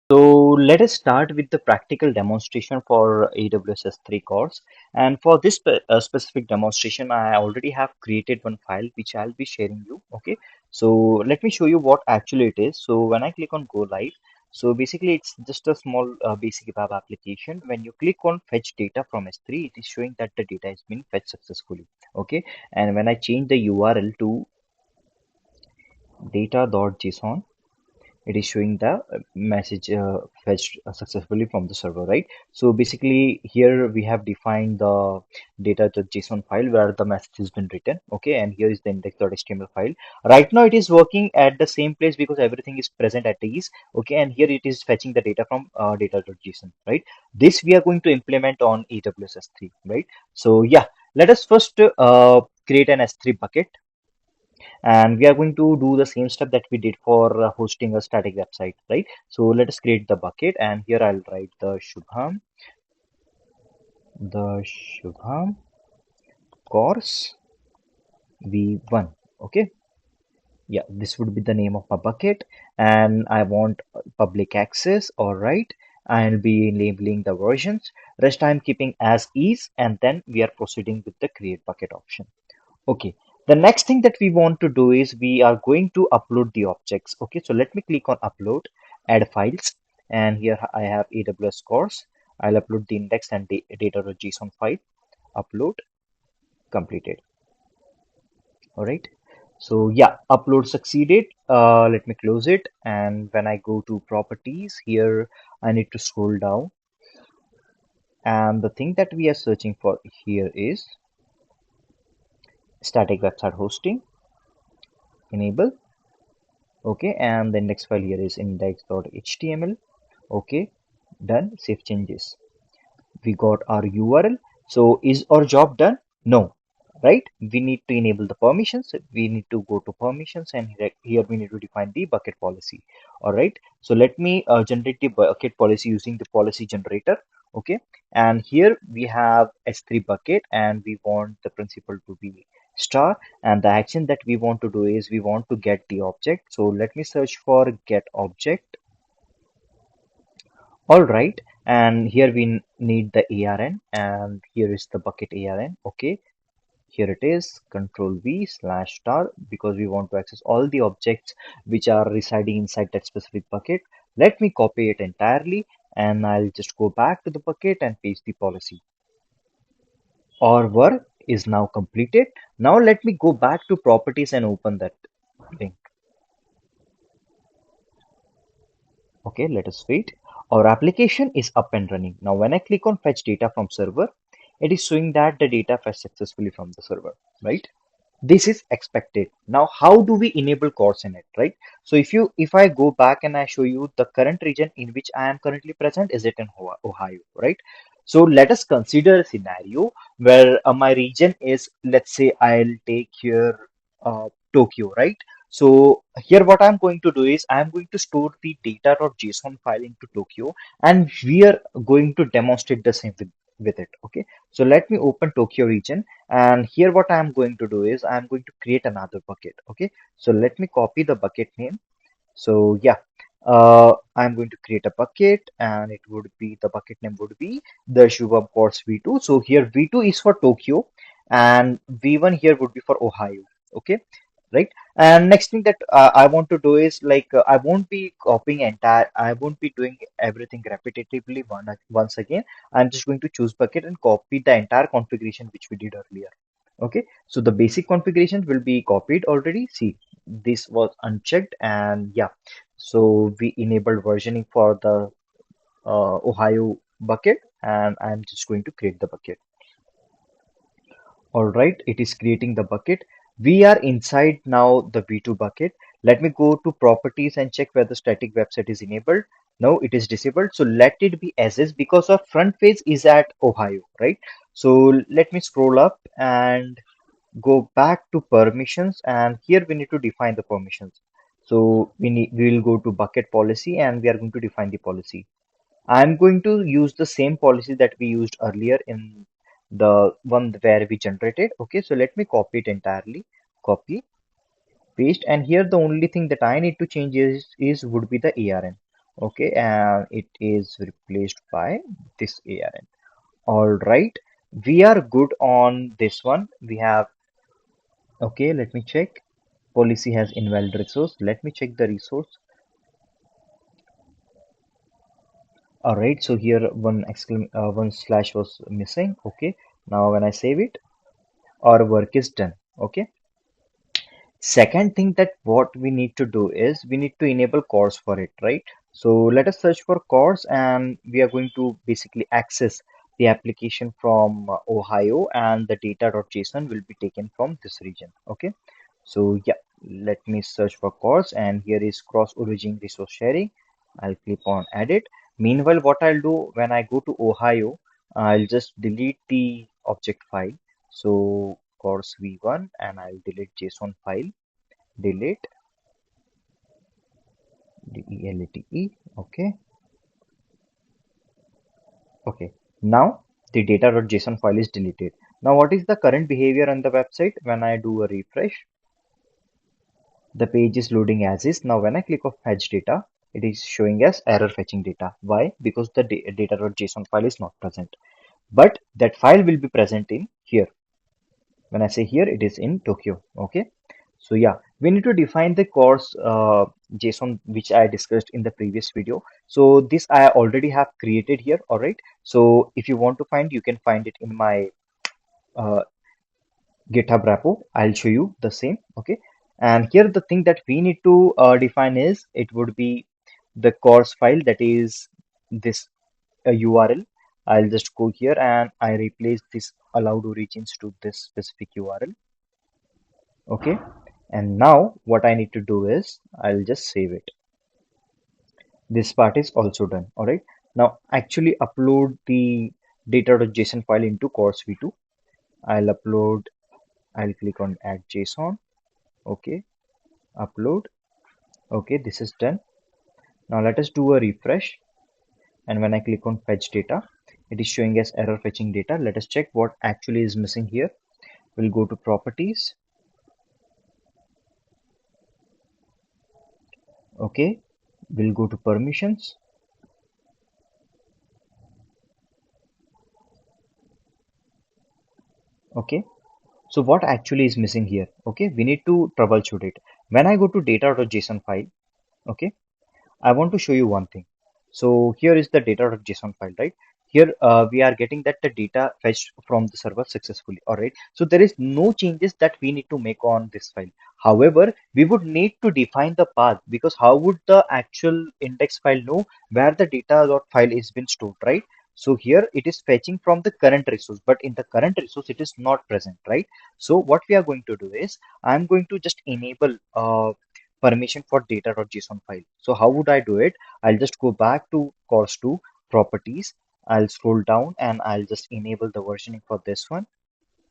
So let us start with the practical demonstration for AWS S3 course. And for this specific demonstration, I already have created one file which I'll be sharing you. Okay. So let me show you what actually it is. So when I click on go live, so basically it's just a small basic web application. When you click on fetch data from S3, it is showing that the data has been fetched successfully. Okay. And when I change the URL to data.json, it is showing the message fetched successfully from the server, right? So basically here we have defined the data.json file where the message has been written. Okay, and here is the index.html file. Right now it is working at the same place because everything is present at ease. Okay, and here it is fetching the data from data.json, right? This we are going to implement on AWS S3, right? So yeah, let us first create an S3 bucket, and we are going to do the same step that we did for hosting a static website, right? So let us create the bucket, and here I'll write the Shubham course v1. Okay, yeah, this would be the name of my bucket, and I want public access. All right, I'll be labeling the versions. Rest I'm keeping as is, and then we are proceeding with the create bucket option. Okay, the next thing that we want to do is we are going to upload the objects. Okay, so let me click on upload, add files, and here I have AWS course. I'll upload the index and the data.json file. Upload completed. All right. So yeah, upload succeeded. Let me close it. And when I go to properties here, I need to scroll down. And the thing that we are searching for here is static website hosting, enable. Okay, and the index file here is index.html. Okay, done. Save changes. We got our URL. So is our job done? No, right? We need to enable the permissions. We need to go to permissions, and here we need to define the bucket policy. All right. So let me generate the bucket policy using the policy generator. Okay, and here we have S3 bucket, and we want the principal to be star, and the action that we want to do is we want to get the object. So let me search for get object. All right, and here we need the ARN, and here is the bucket ARN. Okay, here it is, Control V slash star, because we want to access all the objects which are residing inside that specific bucket. Let me copy it entirely, and I'll just go back to the bucket and paste the policy. Our work is now completed. Now let me go back to properties and open that link. Okay, let us wait. Our application is up and running. Now, when I click on fetch data from server, it is showing that the data fetched successfully from the server, right? This is expected. Now, how do we enable CORS in it, right? So if I go back and I show you the current region in which I am currently present, is it in Ohio, right? So let us consider a scenario where my region is, let's say I'll take here Tokyo, right? So here what I'm going to do is I'm going to store the data.json file into Tokyo, and we are going to demonstrate the same with it. Okay, so let me open Tokyo region, and here what I'm going to do is I'm going to create another bucket. Okay, so let me copy the bucket name. So yeah, I'm going to create a bucket, and it would be, the bucket name would be the Shubham course v2. So here v2 is for Tokyo, and v1 here would be for Ohio. Okay, right? And next thing that I want to do is like I won't be copying entire, I won't be doing everything repetitively once again. I'm just going to choose bucket and copy the entire configuration which we did earlier. Okay, so the basic configuration will be copied already. See, this was unchecked, and yeah, so we enabled versioning for the Ohio bucket, and I'm just going to create the bucket. All right, it is creating the bucket. We are inside now the V2 bucket. Let me go to properties and check whether static website is enabled. No, it is disabled. So let it be as is because our front page is at Ohio, right? So let me scroll up and go back to permissions, and here we need to define the permissions. So we will go to bucket policy, and we are going to define the policy. I'm going to use the same policy that we used earlier in the one where we generated. Okay, so let me copy it entirely. Copy, paste, and here the only thing that I need to change is would be the ARN. Okay, and it is replaced by this ARN. All right, we are good on this one. We have, okay, let me check. Policy has invalid resource. Let me check the resource. All right, so here one slash was missing. Okay, now when I save it, our work is done. Okay. Second thing that what we need to do is we need to enable CORS for it, right? So let us search for CORS and we are going to basically access the application from Ohio, and the data.json will be taken from this region. Okay. So yeah, let me search for CORS, and here is cross origin resource sharing. I'll click on edit. Meanwhile, what I'll do when I go to Ohio, I'll just delete the object file. So CORS v1, and I'll delete JSON file, delete delete. Okay, okay. Now the data.json file is deleted. Now what is the current behavior on the website? When I do a refresh, the page is loading as is. Now when I click on fetch data, it is showing as error fetching data. Why? Because the data.json file is not present, but that file will be present in here. When I say here, it is in Tokyo. Okay. So yeah, we need to define the course JSON, which I discussed in the previous video. So this I already have created here. All right. So if you want to find, you can find it in my uh, GitHub repo. I'll show you the same. Okay. And here the thing that we need to define is it would be the course file, that is this URL. I'll just go here and I replace this allowed origins to this specific URL. Okay, and now what I need to do is I'll just save it. This part is also done. All right, now actually upload the data.json file into CORS v2. I'll upload, I'll click on add JSON. Okay, upload. Okay, this is done. Now let us do a refresh, and when I click on fetch data, it is showing as error fetching data. Let us check what actually is missing here. We'll go to properties. Okay, we'll go to permissions. Okay, so what actually is missing here? Okay, we need to troubleshoot it. When I go to data.json file, okay, I want to show you one thing. So here is the data.json file, right? Here we are getting that the data fetched from the server successfully. All right. So there is no changes that we need to make on this file. However, we would need to define the path, because how would the actual index file know where the data.file is been stored, right? So here it is fetching from the current resource, but in the current resource it is not present, right? So what we are going to do is I'm going to just enable permission for data.json file. So how would I do it? I'll just go back to CORS2 properties. I'll scroll down and I'll just enable the versioning for this one.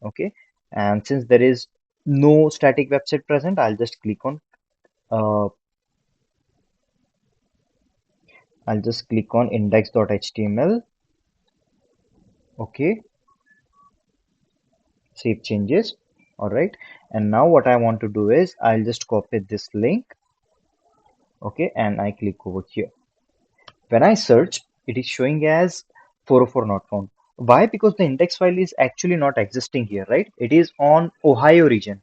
Okay. And since there is no static website present, I'll just click on index.html. Okay. Save changes. All right. And now what I want to do is I'll just copy this link. Okay. And I click over here. When I search, it is showing as 404 not found. Why? Because the index file is actually not existing here, right? It is on Ohio region.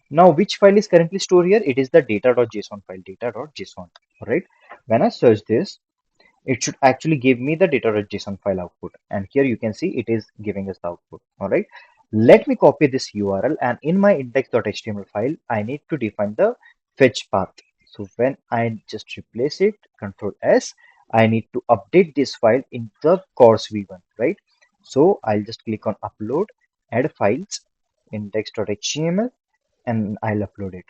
Now, which file is currently stored here? It is the data.json file, data.json. All right. When I search this, it should actually give me the data.json file output. And here you can see it is giving us the output. All right. Let me copy this URL, and in my index.html file, I need to define the fetch path. So when I just replace it, Control S, I need to update this file in the CORS v1, right? So I'll just click on upload, add files, index.html, and I'll upload it.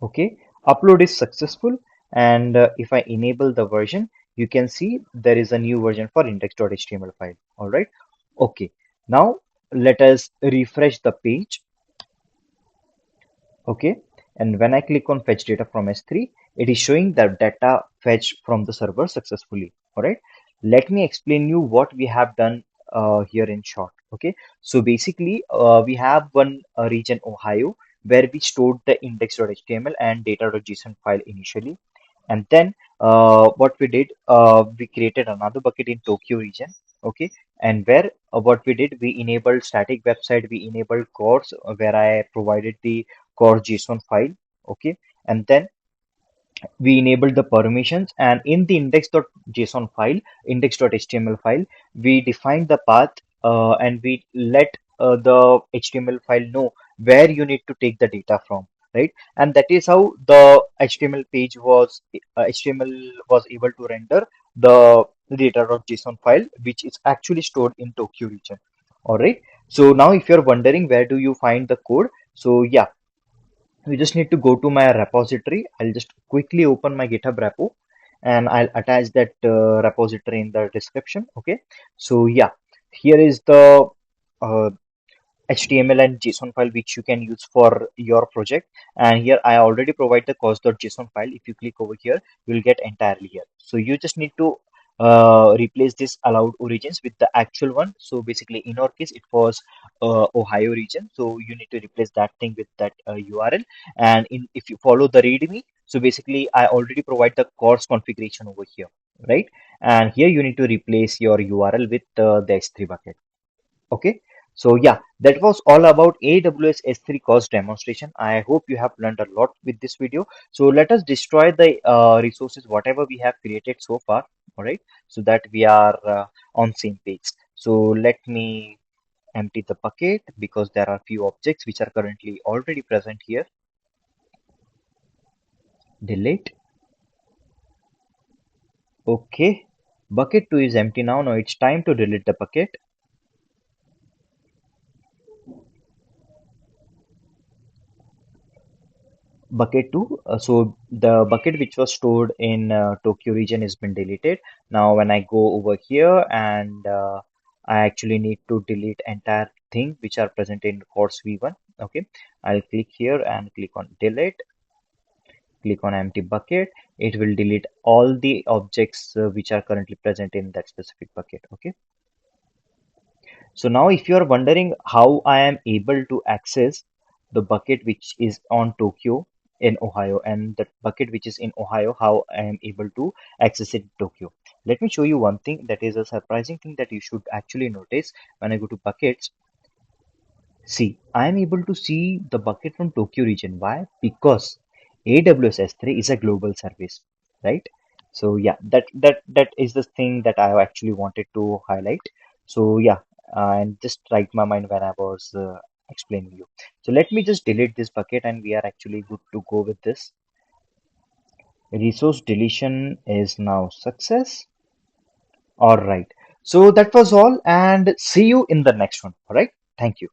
Okay, upload is successful, and if I enable the version, you can see there is a new version for index.html file. All right. Okay, now let us refresh the page. Okay, and when I click on fetch data from S3, it is showing that data fetch from the server successfully. All right, let me explain you what we have done here in short. Okay, so basically we have one region Ohio where we stored the index.html and data.json file initially. And then what we did, we created another bucket in Tokyo region. Okay, and where what we did, we enabled static website, we enabled CORS, where I provided the CORS JSON file. Okay, and then we enabled the permissions, and in the index.json file, index.html file, we defined the path, and we let the HTML file know where you need to take the data from, right? And that is how the HTML page was, HTML was able to render the data.json file, which is actually stored in Tokyo region. All right. So now if you're wondering where do you find the code, so yeah, you just need to go to my repository. I'll just quickly open my GitHub repo and I'll attach that repository in the description. Okay. So yeah, here is the uh, HTML and JSON file which you can use for your project. And here I already provide the course.json file. If you click over here, you'll get entirely here. So you just need to replace this allowed origins with the actual one. So basically, in our case, it was Ohio region. So you need to replace that thing with that URL. And if you follow the README, so basically, I already provide the course configuration over here, right? And here you need to replace your URL with the S3 bucket. Okay, so yeah, that was all about AWS S3 course demonstration. I hope you have learned a lot with this video. So let us destroy the resources, whatever we have created so far, all right, so that we are on same page. So let me empty the bucket because there are few objects which are currently already present here. Delete. Okay, bucket 2 is empty now. Now it's time to delete the bucket. Bucket 2, so the bucket which was stored in Tokyo region has been deleted. Now when I go over here and I actually need to delete entire thing which are present in course v1. Okay, I'll click here and click on delete, click on empty bucket. It will delete all the objects which are currently present in that specific bucket. Okay, so now if you are wondering how I am able to access the bucket which is on Tokyo in Ohio, and the bucket which is in Ohio, how I am able to access it in Tokyo. Let me show you one thing that is a surprising thing that you should actually notice. When I go to buckets, see, I am able to see the bucket from Tokyo region. Why? Because AWS S3 is a global service, right? So yeah, that is the thing that I actually wanted to highlight. So yeah, and just strike my mind when I was explaining you. So let me just delete this bucket, and we are actually good to go with this. Resource deletion is now success. All right. So that was all, and see you in the next one. All right. Thank you.